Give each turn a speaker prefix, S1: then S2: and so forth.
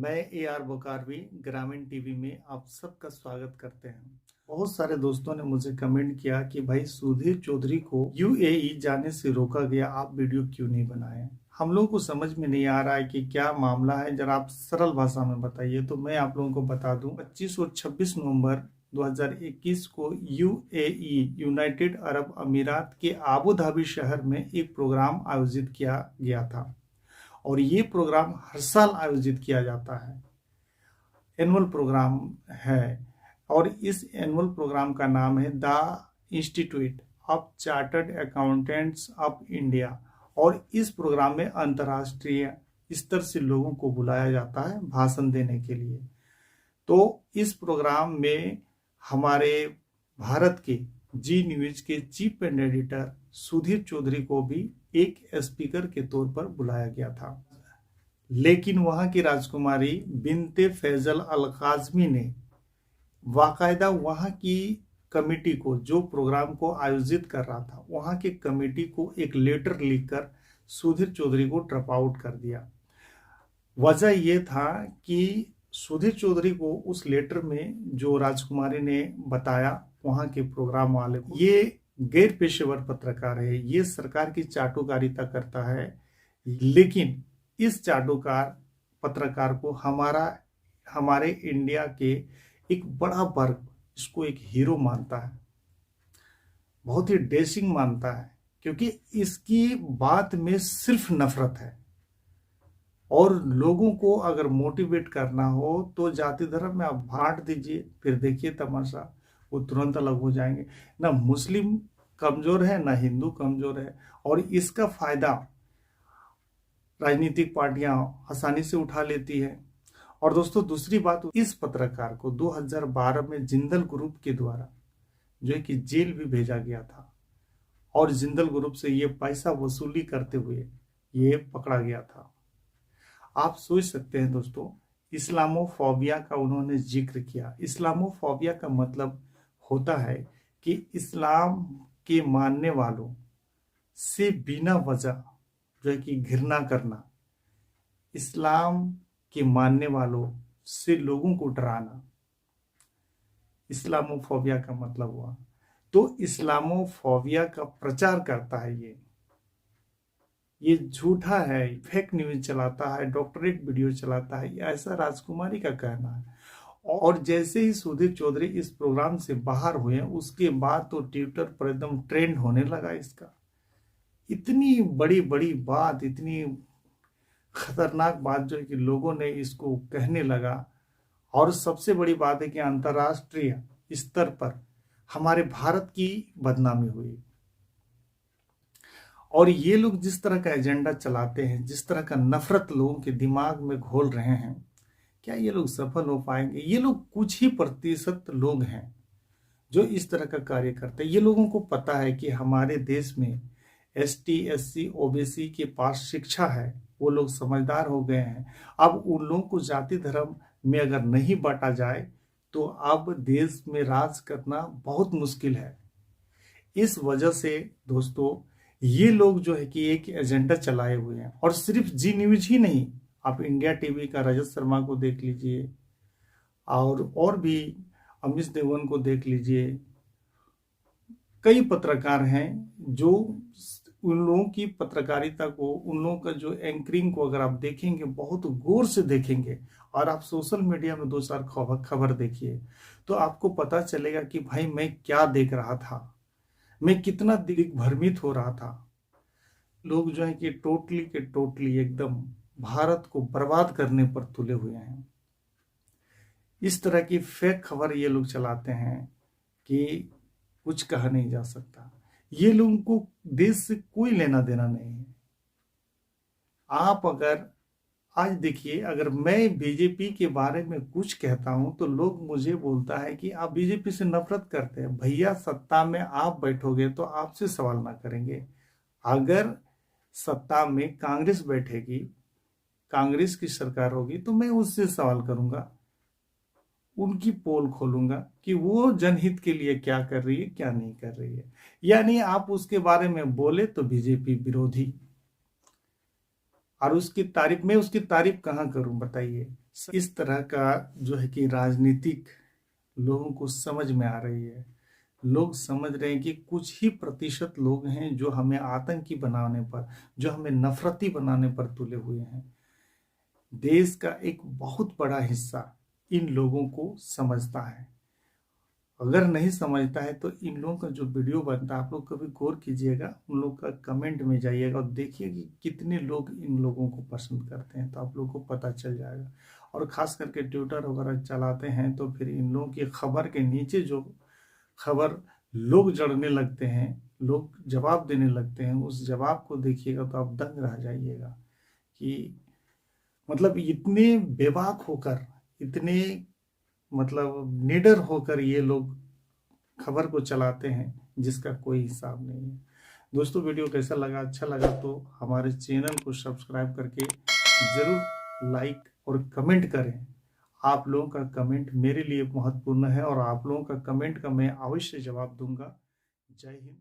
S1: मैं AR बोकारवी ग्रामीण TV में आप सबका स्वागत करते हैं। बहुत सारे दोस्तों ने मुझे कमेंट किया कि भाई सुधीर चौधरी को UAE जाने से रोका गया, आप वीडियो क्यों नहीं बनाए। हम लोगों को समझ में नहीं आ रहा है कि क्या मामला है, जरा आप सरल भाषा में बताइए। तो मैं आप लोगों को बता दूं, 25 और 26 नवंबर 2021 को UAE यूनाइटेड अरब अमीरात के आबू धाबी शहर में एक प्रोग्राम आयोजित किया गया था और ये प्रोग्राम हर साल आयोजित किया जाता है। एनुअल प्रोग्राम है और इस एनुअल प्रोग्राम का नाम है the institute of chartered accountants of India. और इस प्रोग्राम में अंतर्राष्ट्रीय स्तर से लोगों को बुलाया जाता है भाषण देने के लिए। तो इस प्रोग्राम में हमारे भारत के जी न्यूज के chief and editor Sudhir Chaudhary को भी एक स्पीकर के तौर पर बुलाया गया था, लेकिन वहां की राजकुमारी बिनते फैजल अल काज़मी ने बाकायदा वहां की कमेटी को, जो प्रोग्राम को आयोजित कर रहा था, वहां की कमेटी को एक लेटर लिखकर सुधीर चौधरी को ड्रॉप आउट कर दिया। वजह यह था कि सुधीर चौधरी को उस लेटर में जो राजकुमारी ने बताया, वहां के प्रोग्राम वाले को, ये गैर पेशेवर पत्रकार है, ये सरकार की चाटुकारिता करता है, लेकिन इस चाटुकार पत्रकार को हमारे इंडिया के एक बड़ा वर्ग इसको एक हीरो मानता है, बहुत ही डैशिंग मानता है, क्योंकि इसकी बात में सिर्फ नफरत है। और लोगों को अगर मोटिवेट करना हो तो जाति धर्म में आप बांट दीजिए, फिर देखिए तमाशा, वो तुरंत अलग हो जाएंगे। ना मुस्लिम कमजोर है, ना हिंदू कमजोर है, और इसका फायदा राजनीतिक पार्टियां आसानी से उठा लेती है। और दोस्तों दूसरी बात, इस पत्रकार को 2012 में जिंदल ग्रुप के द्वारा जो है कि जेल भी भेजा गया था और जिंदल ग्रुप से ये पैसा वसूली करते हुए ये पकड़ा गया था। आप सोच सकते हैं दोस्तों, इस्लामोफोबिया का उन्होंने जिक्र किया। इस्लामोफोबिया का मतलब होता है कि इस्लाम के मानने वालों से बिना वजह जो है कि घृणा करना, इस्लाम के मानने वालों से लोगों को डराना, इस्लामोफोबिया का मतलब हुआ। तो इस्लामोफोबिया का प्रचार करता है, ये झूठा है, फेक न्यूज चलाता है, डॉक्टरेट वीडियो चलाता है, ऐसा राजकुमारी का कहना है। और जैसे ही सुधीर चौधरी इस प्रोग्राम से बाहर हुए, उसके बाद तो ट्विटर पर एकदम ट्रेंड होने लगा इसका। इतनी बड़ी बड़ी बात, इतनी खतरनाक बात जो है कि लोगों ने इसको कहने लगा। और सबसे बड़ी बात है कि अंतर्राष्ट्रीय स्तर पर हमारे भारत की बदनामी हुई। और ये लोग जिस तरह का एजेंडा चलाते हैं, जिस तरह का नफरत लोगों के दिमाग में घोल रहे हैं, क्या ये लोग सफल हो पाएंगे? ये लोग कुछ ही प्रतिशत लोग हैं जो इस तरह का कार्य करते हैं। ये लोगों को पता है कि हमारे देश में ST SC OBC के पास शिक्षा है, वो लोग समझदार हो गए हैं। अब उन लोगों को जाति धर्म में अगर नहीं बांटा जाए तो अब देश में राज करना बहुत मुश्किल है। इस वजह से दोस्तों ये लोग जो है कि एक एजेंडा चलाए हुए हैं। और सिर्फ जी न्यूज ही नहीं, आप इंडिया टीवी का रजत शर्मा को देख लीजिए, और भी अमिश देवगन को देख लीजिए। कई पत्रकार हैं जो उन लोगों की पत्रकारिता को, उन लोगों का जो एंकरिंग को अगर आप देखेंगे, बहुत गौर से देखेंगे, और आप सोशल मीडिया में 2-4 खबर देखिए, तो आपको पता चलेगा कि भाई मैं क्या देख रहा था, मैं कितना दिग्भ्रमित हो रहा था। लोग जो है कि टोटली एकदम भारत को बर्बाद करने पर तुले हुए हैं। इस तरह की फेक खबर ये लोग चलाते हैं कि कुछ कहा नहीं जा सकता। ये लोगों को देश से कोई लेना देना नहीं है। आप अगर आज देखिए, अगर मैं बीजेपी के बारे में कुछ कहता हूं तो लोग मुझे बोलता है कि आप बीजेपी से नफरत करते हैं। भैया, सत्ता में आप बैठोगे तो आपसे सवाल ना करेंगे। अगर सत्ता में कांग्रेस बैठेगी, कांग्रेस की सरकार होगी, तो मैं उससे सवाल करूंगा, उनकी पोल खोलूंगा कि वो जनहित के लिए क्या कर रही है, क्या नहीं कर रही है। यानी आप उसके बारे में बोले तो बीजेपी विरोधी, और उसकी तारीफ, मैं उसकी तारीफ कहाँ करूं बताइए। इस तरह का जो है कि राजनीतिक लोगों को समझ में आ रही है। लोग समझ रहे हैं कि कुछ ही प्रतिशत लोग हैं जो हमें आतंकी बनाने पर, जो हमें नफरती बनाने पर तुले हुए हैं। देश का एक बहुत बड़ा हिस्सा इन लोगों को समझता है। अगर नहीं समझता है तो इन लोगों का जो वीडियो बनता है, आप लोग कभी गौर कीजिएगा, उन लोग का कमेंट में जाइएगा और देखिए कि कितने लोग इन लोगों को पसंद करते हैं, तो आप लोग को पता चल जाएगा। और खास करके ट्विटर वगैरह चलाते हैं तो फिर इन लोगों की खबर के नीचे जो खबर लोग जड़ने लगते हैं, लोग जवाब देने लगते हैं, उस जवाब को देखिएगा तो आप दंग रह जाइएगा कि मतलब इतने बेबाक होकर, इतने मतलब निडर होकर ये लोग खबर को चलाते हैं जिसका कोई हिसाब नहीं है। दोस्तों, वीडियो कैसा लगा? अच्छा लगा तो हमारे चैनल को सब्सक्राइब करके जरूर लाइक और कमेंट करें। आप लोगों का कमेंट मेरे लिए महत्वपूर्ण है और आप लोगों का कमेंट का मैं अवश्य जवाब दूंगा। जय हिंद।